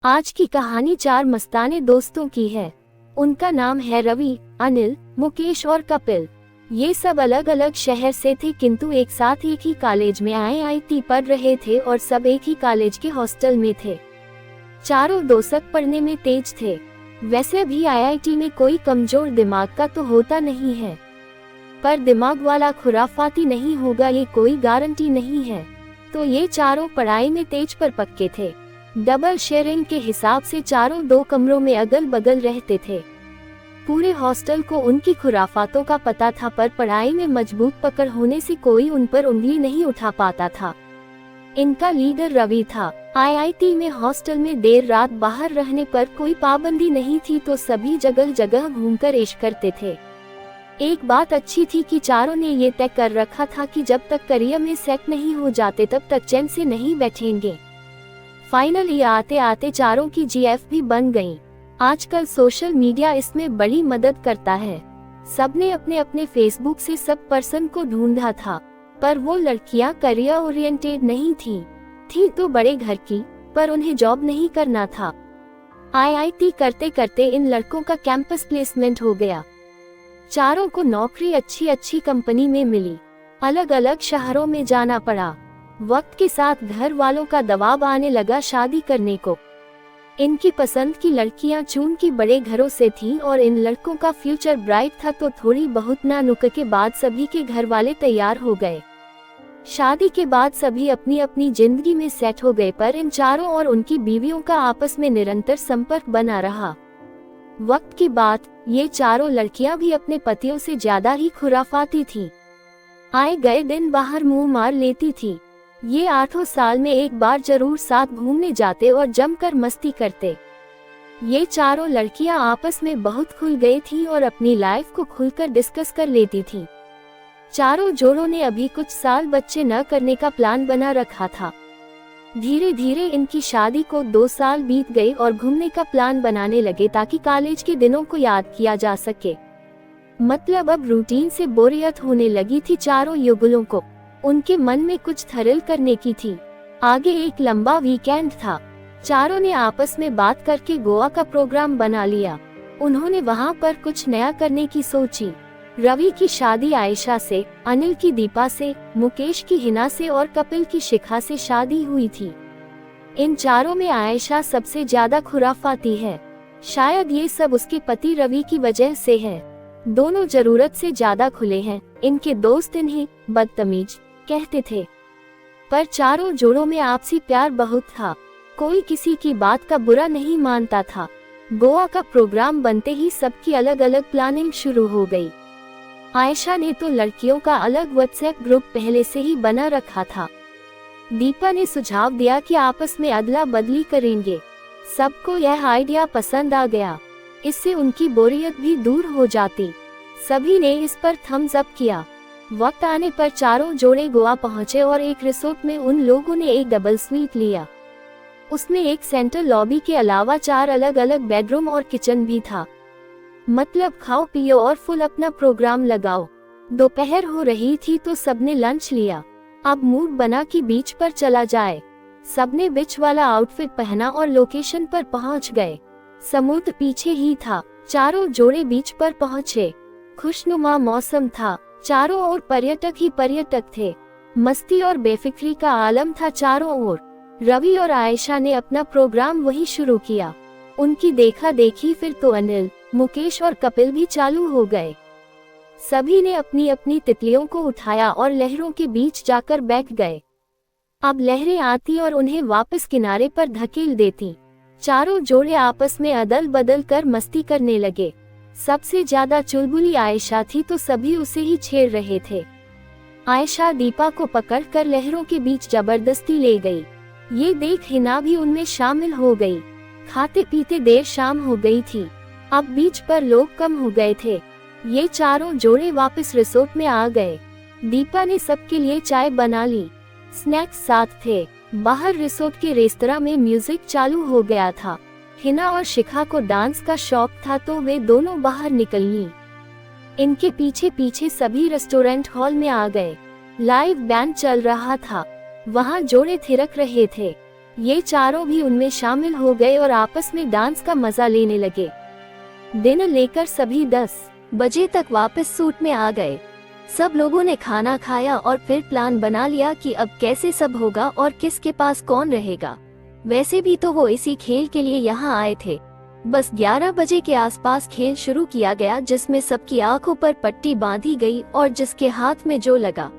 आज की कहानी चार मस्ताने दोस्तों की है। उनका नाम है रवि, अनिल, मुकेश और कपिल। ये सब अलग अलग शहर से थे किंतु एक साथ एक ही कॉलेज में आईआईटी पढ़ रहे थे और सब एक ही कॉलेज के हॉस्टल में थे। चारों दोस्त पढ़ने में तेज थे। वैसे भी आईआईटी में कोई कमजोर दिमाग का तो होता नहीं है, पर दिमाग वाला खुराफाती नहीं होगा ये कोई गारंटी नहीं है। तो ये चारों पढ़ाई में तेज पर पक्के थे। डबल शेयरिंग के हिसाब से चारों दो कमरों में अगल बगल रहते थे। पूरे हॉस्टल को उनकी खुराफातों का पता था, पर पढ़ाई में मजबूत पकड़ होने से कोई उन पर उंगली नहीं उठा पाता था। इनका लीडर रवि था। आईआईटी में हॉस्टल में देर रात बाहर रहने पर कोई पाबंदी नहीं थी, तो सभी जगह जगह घूमकर ऐश करते थे। एक बात अच्छी थी कि चारों ने ये तय कर रखा था कि जब तक करियर में सेट नहीं हो जाते तब तक चैन से नहीं बैठेंगे। फाइनली आते आते चारों की जीएफ भी बन गईं। आजकल सोशल मीडिया इसमें बड़ी मदद करता है। सबने अपने अपने फेसबुक से सब पर्सन को ढूंढा था, पर वो लड़कियां करियर ओरिएंटेड नहीं थी तो बड़े घर की, पर उन्हें जॉब नहीं करना था। आईआईटी करते करते इन लड़कों का कैंपस प्लेसमेंट हो गया। चारों को नौकरी अच्छी अच्छी कंपनी में मिली। अलग अलग शहरों में जाना पड़ा। वक्त के साथ घर वालों का दबाव आने लगा शादी करने को। इनकी पसंद की लड़कियां चूंकि बड़े घरों से थीं और इन लड़कों का फ्यूचर ब्राइट था, तो थोड़ी बहुत नानुक के बाद सभी के घर वाले तैयार हो गए। शादी के बाद सभी अपनी अपनी जिंदगी में सेट हो गए, पर इन चारों और उनकी बीवियों का आपस में निरंतर संपर्क बना रहा। वक्त की बात, ये चारों लड़कियां भी अपने पतियों से ज्यादा ही खुराफाती थीं। आए गए दिन बाहर मुंह मार लेती थी। ये 8 साल में एक बार जरूर साथ घूमने जाते और जमकर मस्ती करते। ये चारों लड़कियां आपस में बहुत खुल गई थीं और अपनी लाइफ को खुलकर डिस्कस कर लेती थीं। चारों जोड़ों ने अभी कुछ साल बच्चे न करने का प्लान बना रखा था। धीरे धीरे इनकी शादी को 2 साल बीत गए और घूमने का प्लान बनाने लगे ताकि कॉलेज के दिनों को याद किया जा सके। मतलब अब रूटीन से बोरियत होने लगी थी चारों युगलों को। उनके मन में कुछ थ्रिल करने की थी। आगे एक लंबा वीकेंड था। चारों ने आपस में बात करके गोवा का प्रोग्राम बना लिया। उन्होंने वहां पर कुछ नया करने की सोची। रवि की शादी आयशा से, अनिल की दीपा से, मुकेश की हिना से और कपिल की शिखा से शादी हुई थी। इन चारों में आयशा सबसे ज्यादा खुराफाती है। शायद ये सब उसके पति रवि की वजह से है। दोनों जरूरत से ज्यादा खुले हैं। इनके दोस्त इन्हें बदतमीज कहते थे, पर चारों जोड़ों में आपसी प्यार बहुत था। कोई किसी की बात का बुरा नहीं मानता था। गोवा का प्रोग्राम बनते ही सबकी अलग अलग प्लानिंग शुरू हो गई। आयशा ने तो लड़कियों का अलग व्हाट्सएप ग्रुप पहले से ही बना रखा था। दीपा ने सुझाव दिया कि आपस में अदला बदली करेंगे। सबको यह आइडिया पसंद आ गया। इससे उनकी बोरियत भी दूर हो जाती। सभी ने इस पर थम्स अप किया। वक्त आने पर चारों जोड़े गोवा पहुंचे और एक रिसोर्ट में उन लोगों ने एक डबल स्वीट लिया। उसमें एक सेंटर लॉबी के अलावा 4 अलग अलग बेडरूम और किचन भी था। मतलब खाओ पियो और फुल अपना प्रोग्राम लगाओ। दोपहर हो रही थी तो सबने लंच लिया। अब मूड बना कि बीच पर चला जाए। सबने बीच वाला आउटफिट पहना और लोकेशन पर पहुंच गए। समुद्र पीछे ही था। चारों जोड़े बीच पर पहुंचे। खुशनुमा मौसम था। चारों ओर पर्यटक ही पर्यटक थे। मस्ती और बेफिक्री का आलम था चारों ओर। रवि और आयशा ने अपना प्रोग्राम वही शुरू किया। उनकी देखा देखी फिर तो अनिल, मुकेश और कपिल भी चालू हो गए। सभी ने अपनी अपनी तितलियों को उठाया और लहरों के बीच जाकर बैठ गए। अब लहरें आती और उन्हें वापस किनारे पर धकेल देती। चारों जोड़े आपस में अदल बदल कर मस्ती करने लगे। सबसे ज्यादा चुलबुली आयशा थी, तो सभी उसे ही छेड़ रहे थे। आयशा दीपा को पकड़कर लहरों के बीच जबरदस्ती ले गई। ये देख हिना भी उनमें शामिल हो गई। खाते पीते देर शाम हो गई थी। अब बीच पर लोग कम हो गए थे। ये चारों जोड़े वापस रिसोर्ट में आ गए। दीपा ने सबके लिए चाय बना ली। स्नैक्स साथ थे। बाहर रिसोर्ट के रेस्तरां में म्यूजिक चालू हो गया था। हिना और शिखा को डांस का शौक था, तो वे दोनों बाहर निकली। इनके पीछे पीछे सभी रेस्टोरेंट हॉल में आ गए। लाइव बैंड चल रहा था। वहां जोड़े थिरक रहे थे। ये चारों भी उनमें शामिल हो गए और आपस में डांस का मजा लेने लगे। दिन लेकर सभी 10 बजे तक वापस सूट में आ गए। सब लोगों ने खाना खाया और फिर प्लान बना लिया कि अब कैसे सब होगा और किसके पास कौन रहेगा। वैसे भी तो वो इसी खेल के लिए यहाँ आए थे। बस 11 बजे के आसपास खेल शुरू किया गया, जिसमें सबकी आंखों पर पट्टी बांधी गई और जिसके हाथ में जो लगा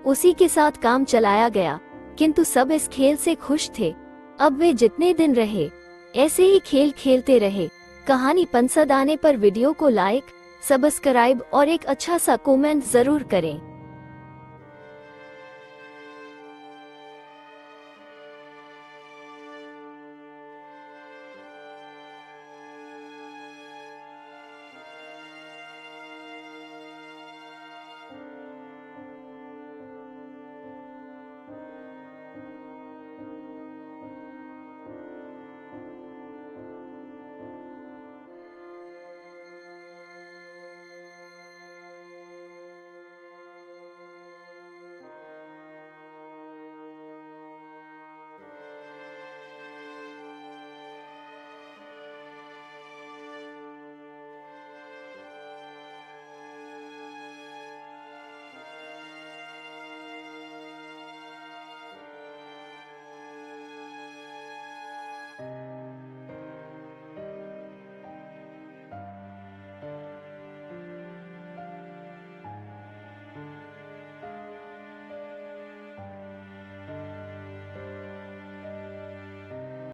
उसी के साथ काम चलाया गया। किंतु सब इस खेल से खुश थे। अब वे जितने दिन रहे ऐसे ही खेल खेलते रहे। कहानी पसंद आने पर वीडियो को लाइक, सब्सक्राइब और एक अच्छा सा कमेंट जरूर करें।